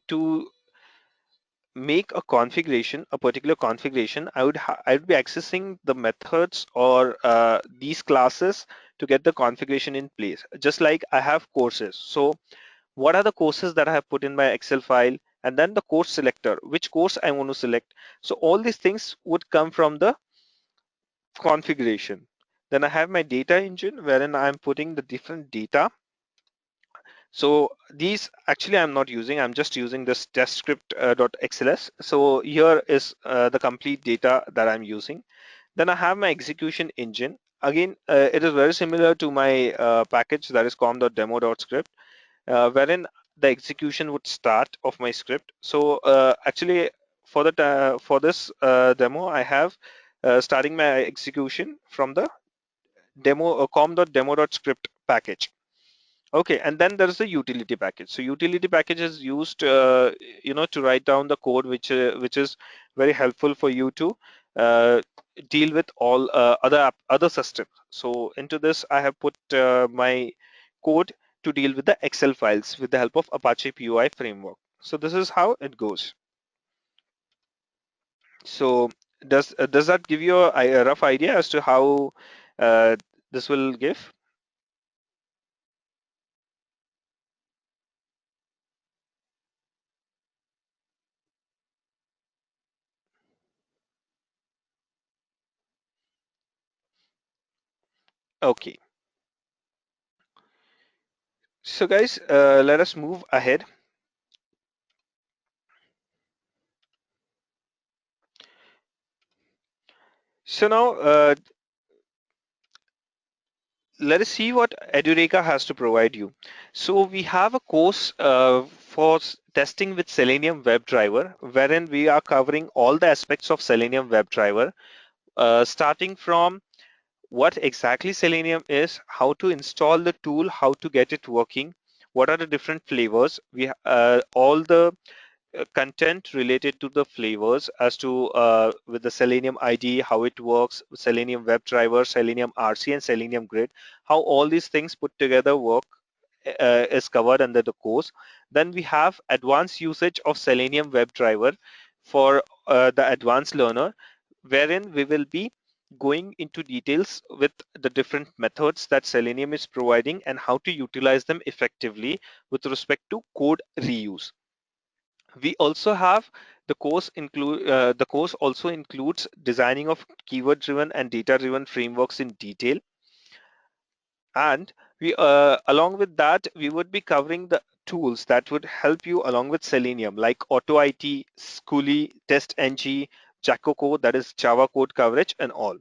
to make a configuration, a particular configuration, I would be accessing the methods or these classes to get the configuration in place. Just like I have courses. So what are the courses that I have put in my Excel file, and then the course selector, which course I want to select. So all these things would come from the configuration. Then I have my data engine wherein I'm putting the different data. So these actually I'm not using, I'm just using this test script .xls. So here is the complete data that I'm using. Then I have my execution engine. Again, it is very similar to my package, that is com.demo.script, wherein the execution would start of my script. So actually, for this demo, I have starting my execution from the demo com.demo.script package. Okay, and then there is a utility package. So utility package is used, to write down the code, which is very helpful for you to uh, deal with all other systems. So into this, I have put my code to deal with the Excel files with the help of Apache PUI framework. So this is how it goes. So does that give you a rough idea as to how uh, this will give? Okay. So guys, let us move ahead. So now let us see what Edureka has to provide you. So we have a course for testing with Selenium WebDriver, wherein we are covering all the aspects of Selenium WebDriver, starting from what exactly Selenium is, how to install the tool, how to get it working, what are the different flavors, all the content related to the flavors as to with the Selenium IDE, how it works, Selenium WebDriver, Selenium RC, and Selenium Grid, how all these things put together work is covered under the course. Then we have advanced usage of Selenium WebDriver for the advanced learner, wherein we will be going into details with the different methods that Selenium is providing and how to utilize them effectively with respect to code reuse. We also have the course also includes designing of keyword driven and data driven frameworks in detail, and we along with that we would be covering the tools that would help you along with Selenium, like AutoIT, Schooly, TestNG, Jacoco, that is Java code coverage, and all.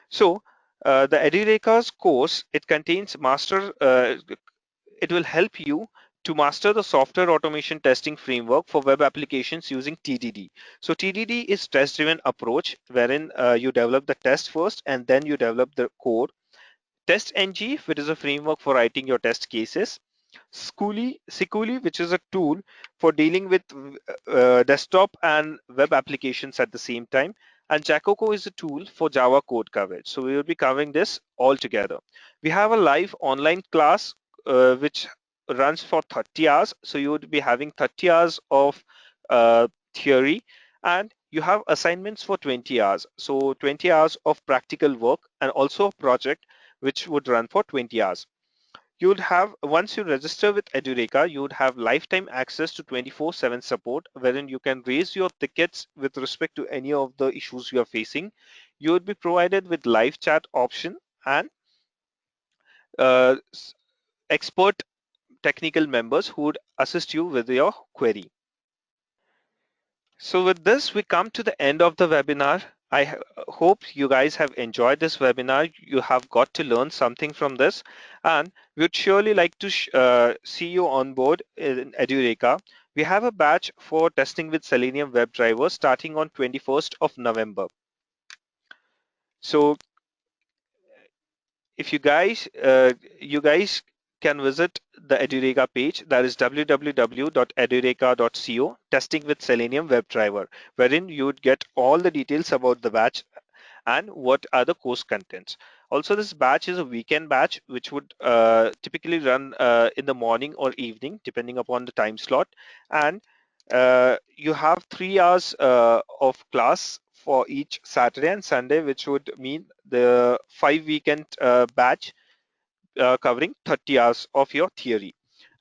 So the Edureka's course, it contains it will help you to master the software automation testing framework for web applications using TDD. So TDD is test-driven approach, wherein you develop the test first and then you develop the code. TestNG, which is a framework for writing your test cases. Schooly, which is a tool for dealing with desktop and web applications at the same time. And Jacoco is a tool for Java code coverage. So we will be covering this all together. We have a live online class which runs for 30 hours. So you would be having 30 hours of theory, and you have assignments for 20 hours. So 20 hours of practical work and also a project which would run for 20 hours. You would have, once you register with Edureka, you would have lifetime access to 24/7 support, wherein you can raise your tickets with respect to any of the issues you are facing. You would be provided with live chat option and uh, expert technical members who would assist you with your query. So with this, we come to the end of the webinar. Hope you guys have enjoyed this webinar. You have got to learn something from this, and we would surely like to see you on board in Edureka. We have a batch for testing with Selenium WebDriver starting on 21st of November. So if you guys can visit the Edureka page, that is www.edureka.co, testing with Selenium WebDriver, wherein you would get all the details about the batch and what are the course contents. Also, this batch is a weekend batch which would typically run in the morning or evening depending upon the time slot, and you have 3 hours of class for each Saturday and Sunday, which would mean the 5 weekend batch covering 30 hours of your theory.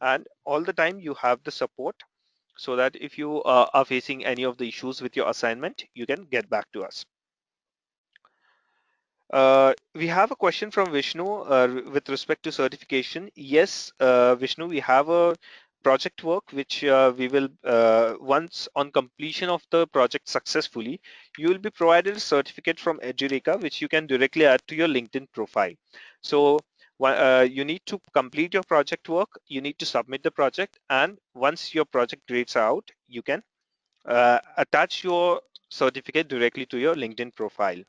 And all the time you have the support, so that if you are facing any of the issues with your assignment, you can get back to us. We have a question from Vishnu with respect to certification. Yes, Vishnu, we have a project work which we will, once on completion of the project successfully, you will be provided a certificate from Edureka, which you can directly add to your LinkedIn profile. So you need to complete your project work, you need to submit the project, and once your project grades are out, you can attach your certificate directly to your LinkedIn profile.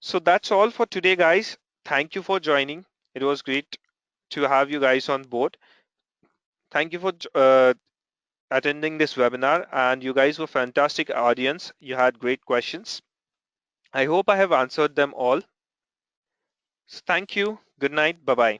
So that's all for today, guys. Thank you for joining. It was great to have you guys on board. Thank you for attending this webinar, and you guys were fantastic audience. You had great questions. I hope I have answered them all. So thank you. Good night. Bye-bye.